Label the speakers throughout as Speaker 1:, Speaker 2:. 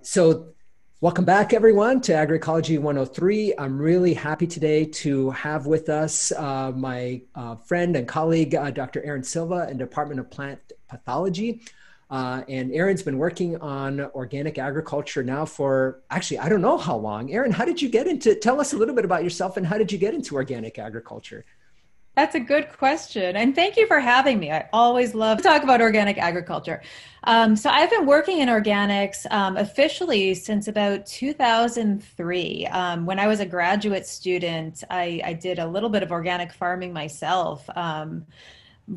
Speaker 1: So welcome back, everyone, to Agroecology 103. I'm really happy today to have with us my friend and colleague, Dr. Erin Silva in the Department of Plant Pathology. And Erin's been working on organic agriculture now for, actually, I don't know how long. Erin, how did you get into, tell us a little bit about yourself and how did you get into organic agriculture?
Speaker 2: That's a good question. And thank you for having me. I always love to talk about organic agriculture. So I've been working in organics officially since about 2003. When I was a graduate student, I did a little bit of organic farming myself.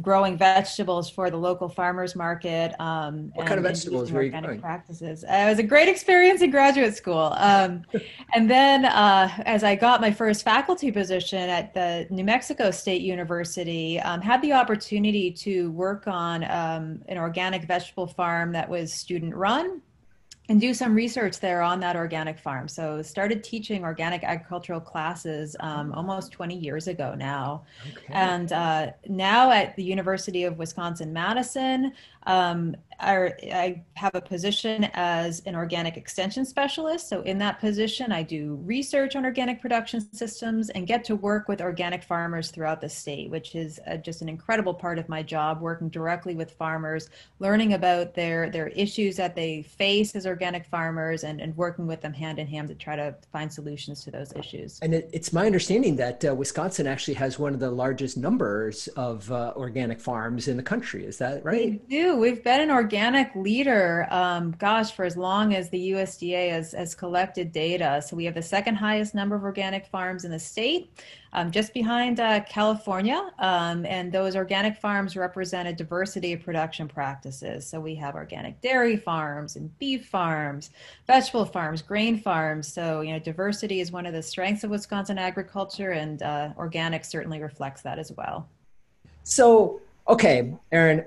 Speaker 2: Growing vegetables for the local farmers market
Speaker 1: What kind of
Speaker 2: and
Speaker 1: vegetables
Speaker 2: using
Speaker 1: were you
Speaker 2: organic
Speaker 1: growing?
Speaker 2: practices. It was a great experience in graduate school. And then as I got my first faculty position at the New Mexico State University, had the opportunity to work on an organic vegetable farm that was student run and do some research there on that organic farm. So started teaching organic agricultural classes almost 20 years ago now.
Speaker 1: Okay.
Speaker 2: And now at the University of Wisconsin-Madison, I have a position as an organic extension specialist. So in that position, I do research on organic production systems and get to work with organic farmers throughout the state, which is just an incredible part of my job, working directly with farmers, learning about their issues that they face as organic farmers and working with them hand in hand to try to find solutions to those issues.
Speaker 1: And it's my understanding that Wisconsin actually has one of the largest numbers of organic farms in the country. Is that right?
Speaker 2: We do. We've been an organic leader, gosh, for as long as the USDA has collected data. So we have the second highest number of organic farms in the state, just behind California. And those organic farms represent a diversity of production practices. So we have organic dairy farms and beef farms, vegetable farms, grain farms. So, diversity is one of the strengths of Wisconsin agriculture, and organic certainly reflects that as well.
Speaker 1: So, okay, Erin,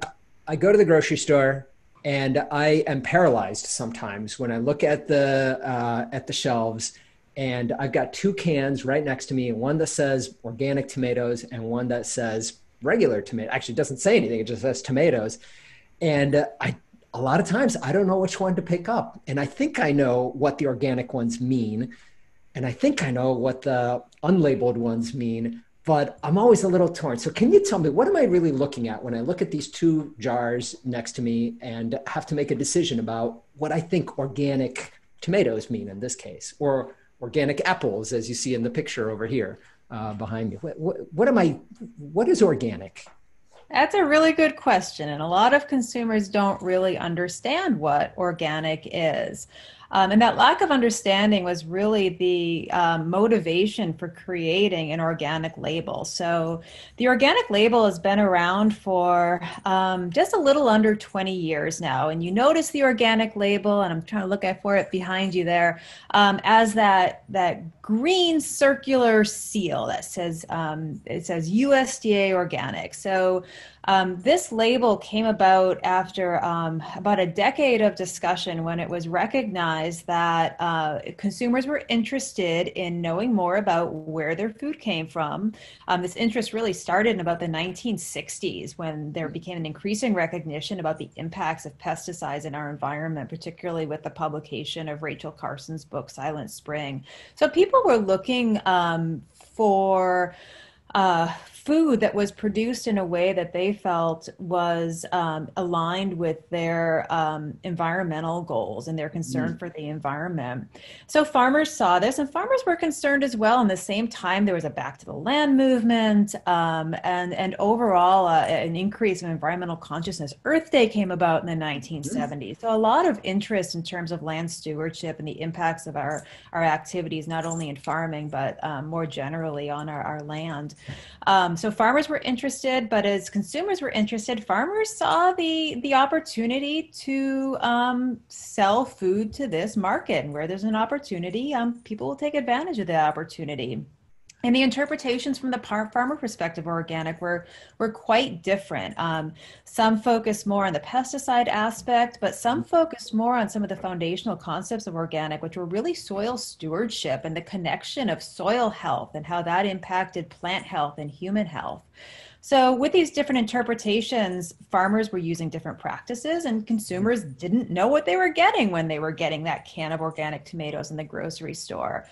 Speaker 1: I go to the grocery store and I am paralyzed sometimes when I look at the shelves and I've got two cans right next to me, one that says organic tomatoes and one that says regular tomato. Actually, it doesn't say anything; it just says tomatoes. And a lot of times I don't know which one to pick up, and I think I know what the organic ones mean, and I think I know what the unlabeled ones mean, but I'm always a little torn. So can you tell me, what am I really looking at when I look at these two jars next to me and have to make a decision about what I think organic tomatoes mean in this case, or organic apples, as you see in the picture over here behind me? What is organic?
Speaker 2: That's a really good question. And a lot of consumers don't really understand what organic is. And that lack of understanding was really the motivation for creating an organic label. So the organic label has been around for just a little under 20 years now. And you notice the organic label, and I'm trying to look for it behind you there, as that green circular seal that says, it says USDA organic. So this label came about after about a decade of discussion, when it was recognized that consumers were interested in knowing more about where their food came from. This interest really started in about the 1960s, when there became an increasing recognition about the impacts of pesticides in our environment, particularly with the publication of Rachel Carson's book, Silent Spring. So people were looking for food that was produced in a way that they felt was aligned with their environmental goals and their concern
Speaker 1: Mm.
Speaker 2: for the environment. So farmers saw this, and farmers were concerned as well. And the same time, there was a back to the land movement, and overall an increase in environmental consciousness. Earth Day came about in the
Speaker 1: Mm.
Speaker 2: 1970s. So a lot of interest in terms of land stewardship and the impacts of our activities, not only in farming, but more generally on our land. So farmers were interested, but as consumers were interested, farmers saw the opportunity to sell food to this market. And where there's an opportunity, people will take advantage of the opportunity. And the interpretations from the farmer perspective of organic were quite different. Some focus more on the pesticide aspect, but some focus more on some of the foundational concepts of organic, which were really soil stewardship and the connection of soil health and how that impacted plant health and human health. So with these different interpretations, farmers were using different practices and consumers didn't know what they were getting when they were getting that can of organic tomatoes in the grocery store.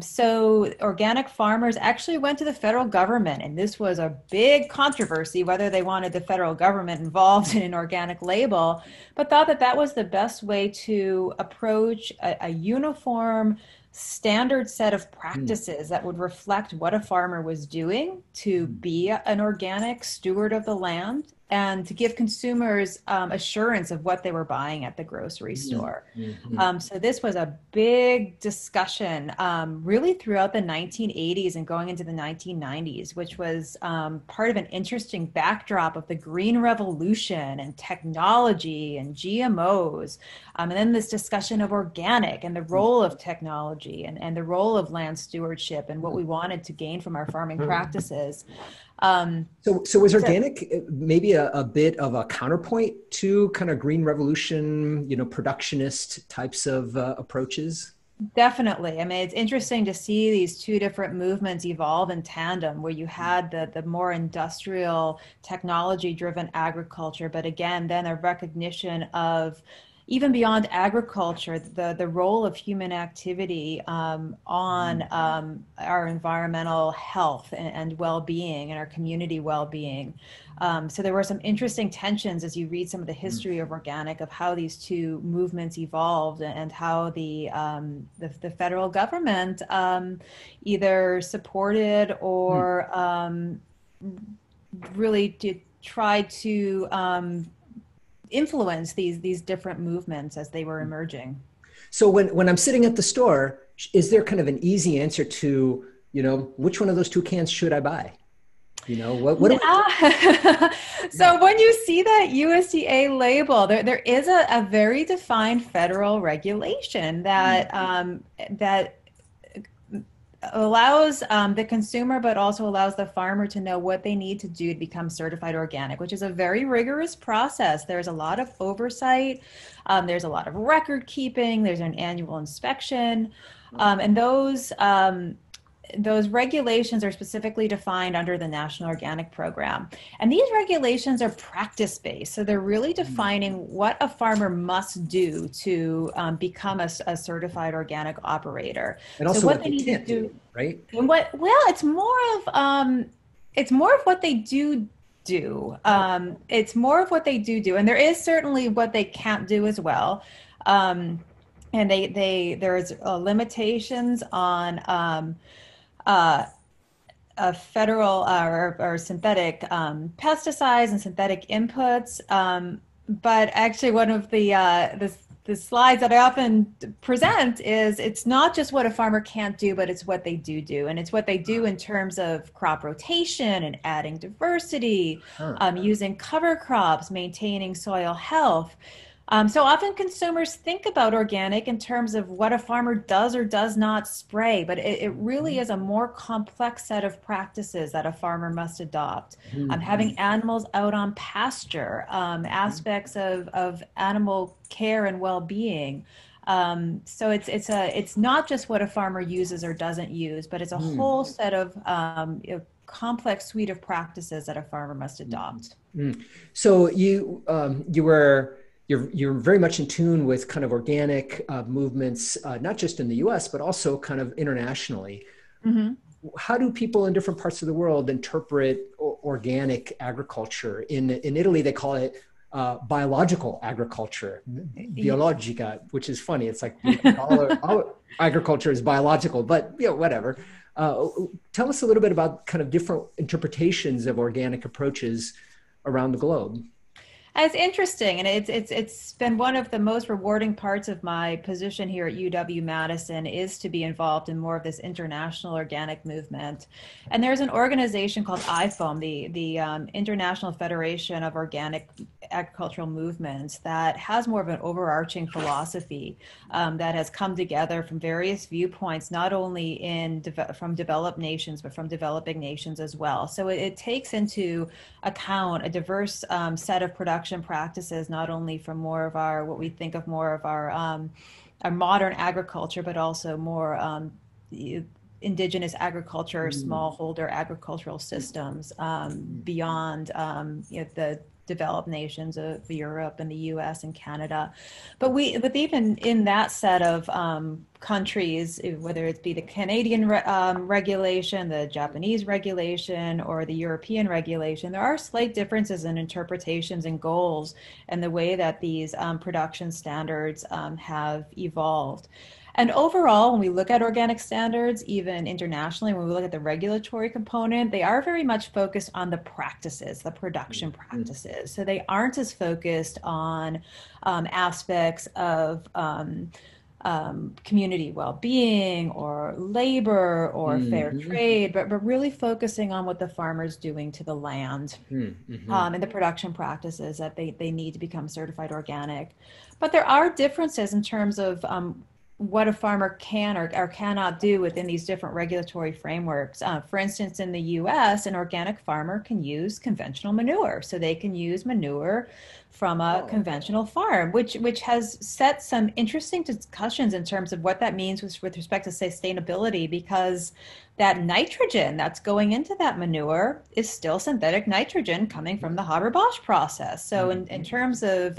Speaker 2: So organic farmers actually went to the federal government, and this was a big controversy whether they wanted the federal government involved in an organic label, but thought that that was the best way to approach a uniform standard set of
Speaker 1: Mm,
Speaker 2: practices that would reflect what a farmer was doing to
Speaker 1: mm,
Speaker 2: be an organic steward of the land and to give consumers assurance of what they were buying at the grocery
Speaker 1: mm,
Speaker 2: store.
Speaker 1: mm,
Speaker 2: So this was a big discussion really throughout the 1980s and going into the 1990s, which was part of an interesting backdrop of the Green Revolution and technology and GMOs. And then this discussion of organic and the
Speaker 1: mm.
Speaker 2: role of technology and the role of land stewardship and what we wanted to gain from our farming practices.
Speaker 1: So was
Speaker 2: So
Speaker 1: organic maybe a bit of a counterpoint to kind of green revolution, productionist types of approaches?
Speaker 2: definitely. I mean, it's interesting to see these two different movements evolve in tandem, where you had the more industrial, technology-driven agriculture, but again, then a recognition of even beyond agriculture, the role of human activity on our environmental health and well-being and our community well-being. So there were some interesting tensions as you read some of the history of organic, of how these two movements evolved and how the federal government either supported or really did try to influence these different movements as they were emerging.
Speaker 1: So when I'm sitting at the store, is there kind of an easy answer to, which one of those two cans should I buy? What do I do?
Speaker 2: Yeah.
Speaker 1: Yeah.
Speaker 2: So when you see that USDA label, there is a very defined federal regulation that that allows the consumer, but also allows the farmer to know what they need to do to become certified organic, which is a very rigorous process. There's a lot of oversight. There's a lot of record keeping. There's an annual inspection. And those regulations are specifically defined under the National Organic Program. And these regulations are practice-based. So they're really defining what a farmer must do to become a certified organic operator.
Speaker 1: And
Speaker 2: So
Speaker 1: also
Speaker 2: what
Speaker 1: what
Speaker 2: they
Speaker 1: they
Speaker 2: need to
Speaker 1: can't do,
Speaker 2: do,
Speaker 1: right?
Speaker 2: and well, it's more of what they do.
Speaker 1: Oh,
Speaker 2: It's more of what they do. And there is certainly what they can't do as well. And there's limitations on uh, federal or synthetic pesticides and synthetic inputs. But actually, one of the slides that I often present is it's not just what a farmer can't do, but it's what they do. And it's what they do in terms of crop rotation and adding diversity,
Speaker 1: huh.
Speaker 2: using cover crops, maintaining soil health. So often consumers think about organic in terms of what a farmer does or does not spray, but it really is a more complex set of practices that a farmer must adopt.
Speaker 1: Mhm.
Speaker 2: Having animals out on pasture, aspects of animal care and well-being. So it's not just what a farmer uses or doesn't use, but it's a whole set of complex suite of practices that a farmer must adopt.
Speaker 1: Mm. So you're very much in tune with kind of organic movements, not just in the U.S. but also kind of internationally.
Speaker 2: Mhm.
Speaker 1: How do people in different parts of the world interpret organic agriculture? In Italy, they call it biological agriculture, biologica, which is funny. It's like we think all agriculture is biological, but whatever. Tell us a little bit about kind of different interpretations of organic approaches around the globe.
Speaker 2: It's interesting, and it's been one of the most rewarding parts of my position here at UW-Madison is to be involved in more of this international organic movement. And there's an organization called IFOAM, the International Federation of Organic Agricultural Movements, that has more of an overarching philosophy that has come together from various viewpoints, not only from developed nations, but from developing nations as well. So it takes into account a diverse set of production practices, not only from more of what we think of more of our modern agriculture, but also more indigenous agriculture,
Speaker 1: Mm,
Speaker 2: smallholder agricultural systems
Speaker 1: mm,
Speaker 2: beyond the developed nations of Europe and the US and Canada. But even in that set of countries, whether it be the Canadian regulation, the Japanese regulation, or the European regulation, there are slight differences in interpretations and goals and the way that these production standards have evolved. And overall, when we look at organic standards, even internationally, when we look at the regulatory component, they are very much focused on the practices, the production
Speaker 1: mm,
Speaker 2: practices. So they aren't as focused on aspects of community well-being or labor or fair
Speaker 1: mm,
Speaker 2: trade, but really focusing on what the farmer's doing to the land
Speaker 1: mm, mm,
Speaker 2: and the production practices that they need to become certified organic. But there are differences in terms of what a farmer can or cannot do within these different regulatory frameworks. For instance, in the US, an organic farmer can use conventional manure. So they can use manure from a
Speaker 1: oh,
Speaker 2: conventional farm, which has set some interesting discussions in terms of what that means with respect to sustainability, because that nitrogen that's going into that manure is still synthetic nitrogen coming from the Haber-Bosch process. So in
Speaker 1: mm,
Speaker 2: terms of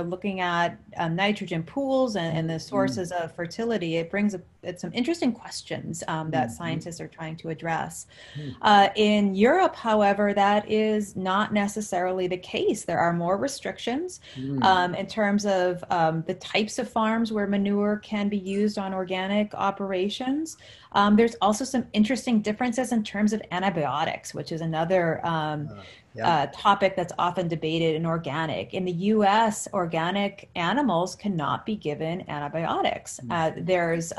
Speaker 2: looking at nitrogen pools and the
Speaker 1: mm,
Speaker 2: sources of fertility, it brings it's some interesting questions that
Speaker 1: mm,
Speaker 2: scientists are trying to address.
Speaker 1: mm,
Speaker 2: In Europe, however, that is not necessarily the case. There are more restrictions
Speaker 1: mm,
Speaker 2: in terms of the types of farms where manure can be used on organic operations. There's also some interesting differences in terms of antibiotics, which is another
Speaker 1: yeah.
Speaker 2: topic that's often debated in organic. In the US, organic animals cannot be given antibiotics. There's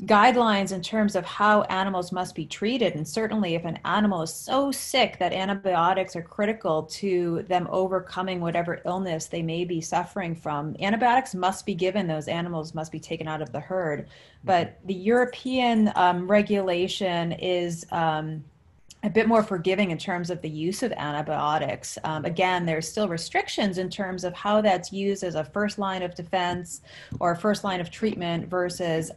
Speaker 2: guidelines in terms of how animals must be treated. And certainly, if an animal is so sick that antibiotics are critical to them overcoming whatever illness they may be suffering from, antibiotics must be given. Those animals must be taken out of the herd.
Speaker 1: Mhm.
Speaker 2: But the European regulation is a bit more forgiving in terms of the use of antibiotics. Again, there's still restrictions in terms of how that's used as a first line of defense or first line of treatment versus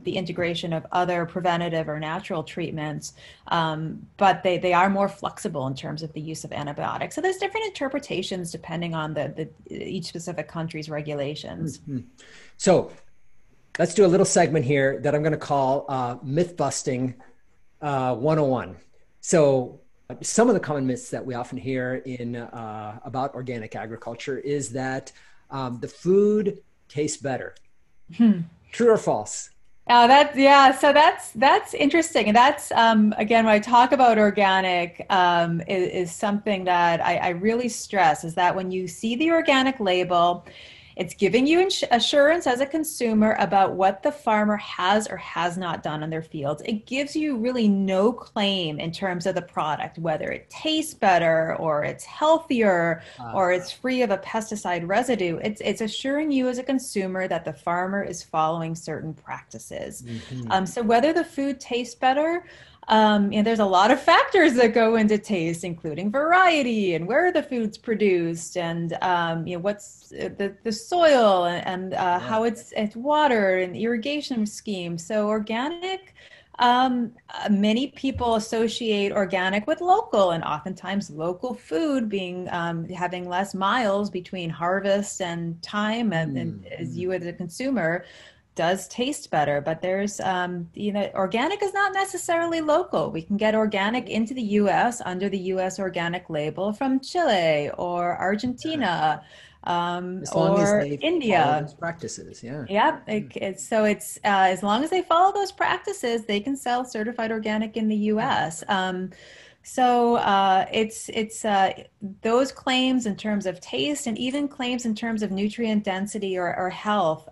Speaker 2: the integration of other preventative or natural treatments. But they are more flexible in terms of the use of antibiotics. So there's different interpretations depending on the each specific country's regulations.
Speaker 1: Mhm. So let's do a little segment here that I'm going to call myth busting 101. So some of the common myths that we often hear in about organic agriculture is that the food tastes better. True or false?
Speaker 2: So that's interesting, and that's again when I talk about organic is something that I really stress is that when you see the organic label, it's giving you assurance as a consumer about what the farmer has or has not done on their fields. It gives you really no claim in terms of the product, whether it tastes better or it's healthier
Speaker 1: Uh,
Speaker 2: or it's free of a pesticide residue. It's assuring you as a consumer that the farmer is following certain practices.
Speaker 1: mhm.
Speaker 2: So whether the food tastes better, there's a lot of factors that go into taste, including variety and where the food's produced, and what's the soil and
Speaker 1: Yeah.
Speaker 2: how it's watered and irrigation scheme. So organic, many people associate organic with local, and oftentimes local food being having less miles between harvest and time, and as
Speaker 1: Mm,
Speaker 2: you as a consumer does taste better. But there's organic is not necessarily local. We can get organic into the US under the US organic label from Chile or
Speaker 1: yeah.
Speaker 2: Argentina
Speaker 1: As long as
Speaker 2: or
Speaker 1: they follow
Speaker 2: India.
Speaker 1: those practices. Yeah.
Speaker 2: Yeah, it's as long as they follow those practices, they can sell certified organic in the U.S. It's those claims in terms of taste and even claims in terms of nutrient density or health.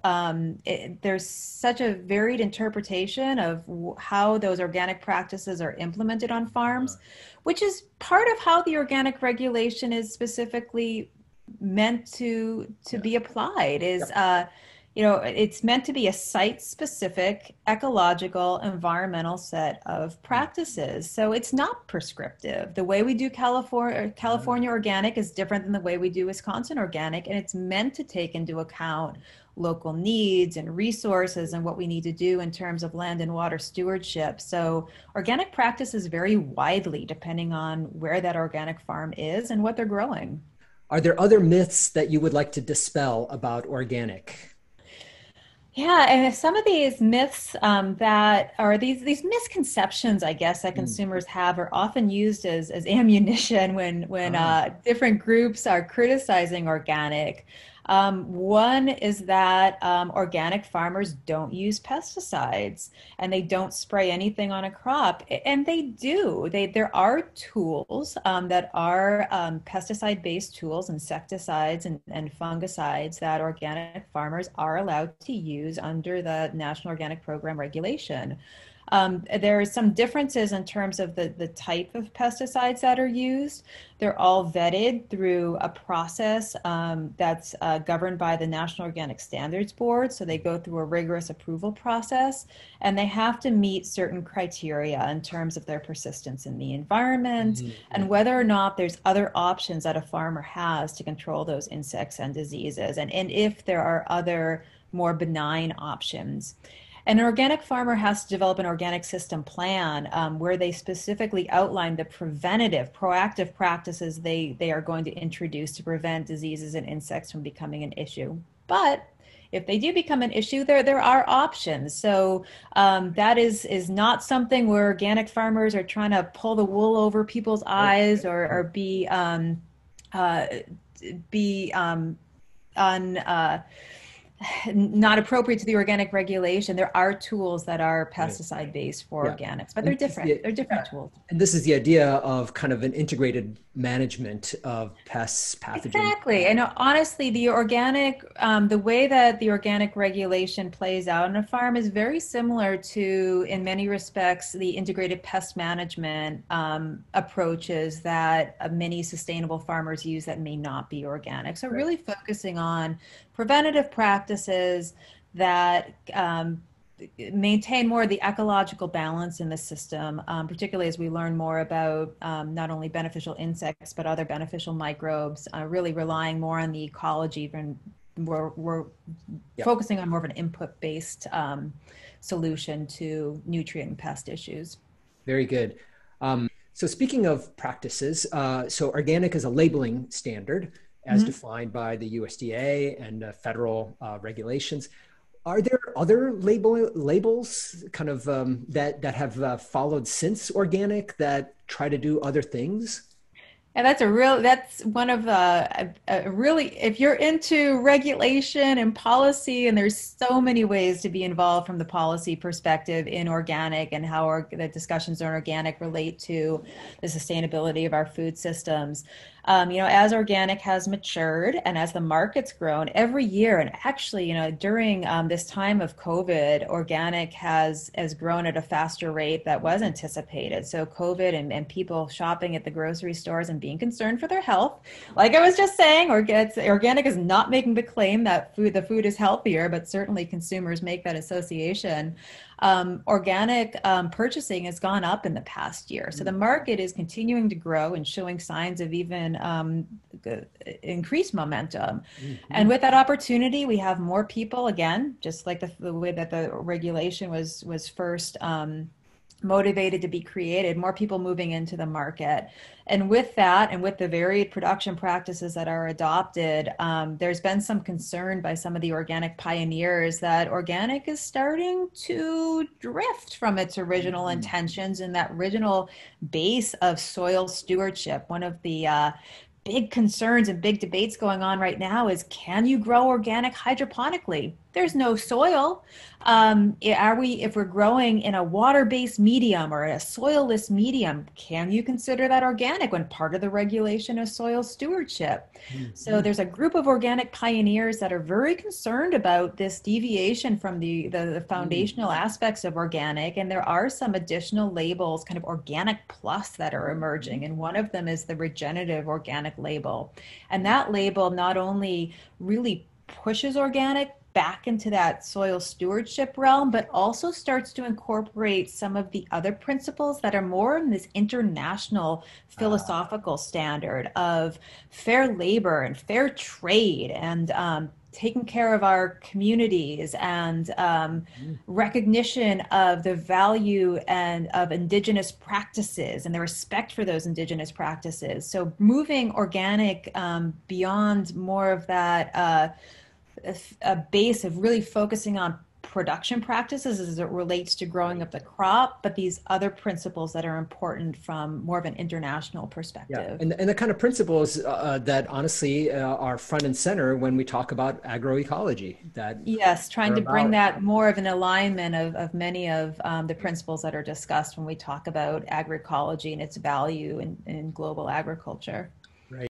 Speaker 2: There's such a varied interpretation of how those organic practices are implemented on farms, which is part of how the organic regulation is specifically meant to
Speaker 1: Yeah.
Speaker 2: be applied. Is
Speaker 1: Yep.
Speaker 2: it's meant to be a site-specific, ecological, environmental set of practices. So it's not prescriptive. The way we do California organic is different than the way we do Wisconsin organic, and it's meant to take into account local needs and resources and what we need to do in terms of land and water stewardship. So organic practices vary widely depending on where that organic farm is and what they're growing.
Speaker 1: Are there other myths that you would like to dispel about organic?
Speaker 2: Yeah, and some of these myths that are these misconceptions, I guess, that
Speaker 1: Mm.
Speaker 2: consumers have are often used as ammunition when
Speaker 1: Ah,
Speaker 2: different groups are criticizing organic. One is that organic farmers don't use pesticides and they don't spray anything on a crop, and they do. There are tools that are pesticide-based tools, insecticides and fungicides that organic farmers are allowed to use under the National Organic Program regulation. There are some differences in terms of the type of pesticides that are used. They're all vetted through a process that's governed by the National Organic Standards Board. So they go through a rigorous approval process and they have to meet certain criteria in terms of their persistence in the environment and
Speaker 1: mhm.
Speaker 2: whether or not there's other options that a farmer has to control those insects and diseases, and if there are other more benign options. An organic farmer has to develop an organic system plan where they specifically outline the preventative, proactive practices they are going to introduce to prevent diseases and insects from becoming an issue. But if they do become an issue, there are options. So that is not something where organic farmers are trying to pull the wool over people's
Speaker 1: Right.
Speaker 2: eyes or uh, be un not appropriate to the organic regulation. There are tools that are
Speaker 1: Right.
Speaker 2: pesticide based for
Speaker 1: Yeah.
Speaker 2: organics, but
Speaker 1: And
Speaker 2: they're
Speaker 1: this is
Speaker 2: different.
Speaker 1: the,
Speaker 2: They're
Speaker 1: yeah.
Speaker 2: different tools.
Speaker 1: And this is the idea of kind of an integrated management of pests, pathogens.
Speaker 2: Exactly. I know, honestly, the way that the organic regulation plays out on a farm is very similar to, in many respects, the integrated pest management approaches that many sustainable farmers use that may not be organic. So,
Speaker 1: Right.
Speaker 2: really focusing on preventative practices that maintain more of the ecological balance in the system, particularly as we learn more about not only beneficial insects but other beneficial microbes, really relying more on the ecology. And we're
Speaker 1: Yeah.
Speaker 2: focusing on more of an input-based solution to nutrient and pest issues.
Speaker 1: Very good. So speaking of practices, so organic is a labeling standard as
Speaker 2: Mhm.
Speaker 1: defined by the USDA and federal regulations. Are there other labels kind of that have followed since organic that try to do other things?
Speaker 2: And that's one of a really, if you're into regulation and policy, and there's so many ways to be involved from the policy perspective in organic and how the discussions on organic relate to the sustainability of our food systems. As organic has matured and as the market's grown every year, and actually, during this time of COVID, organic has grown at a faster rate that was anticipated. So COVID and people shopping at the grocery stores and being concerned for their health. Like I was just saying, organic is not making the claim that the food is healthier, but certainly consumers make that association. Organic purchasing has gone up in the past year. So the market is continuing to grow and showing signs of even increased momentum. And
Speaker 1: Mhm.
Speaker 2: with that opportunity, we have more people, again, just like the way that the regulation was first motivated to be created, more people moving into the market. And with that, and with the varied production practices that are adopted, there's been some concern by some of the organic pioneers that organic is starting to drift from its original
Speaker 1: Mhm.
Speaker 2: intentions and that original base of soil stewardship. One of the big concerns and big debates going on right now is, can you grow organic hydroponically? There's no soil. If we're growing in a water-based medium or a soilless medium, can you consider that organic when part of the regulation is soil stewardship? So
Speaker 1: Mhm.
Speaker 2: there's a group of organic pioneers that are very concerned about this deviation from the
Speaker 1: Mhm.
Speaker 2: foundational aspects of organic. And there are some additional labels, kind of organic plus, that are emerging. And one of them is the regenerative organic label. And that label not only really pushes organic back into that soil stewardship realm, but also starts to incorporate some of the other principles that are more in this international philosophical standard of fair labor and fair trade and taking care of our communities and recognition of the value and of indigenous practices and the respect for those indigenous practices. So moving organic beyond more of that a base of really focusing on production practices as it relates to growing up the crop, but these other principles that are important from more of an international
Speaker 1: Yeah,
Speaker 2: perspective.
Speaker 1: and the kind of principles that honestly are front and center when we talk about agroecology that
Speaker 2: Yes, trying
Speaker 1: are
Speaker 2: to bring
Speaker 1: about.
Speaker 2: that more of an alignment of many of the principles that are discussed when we talk about agroecology and its value in global agriculture.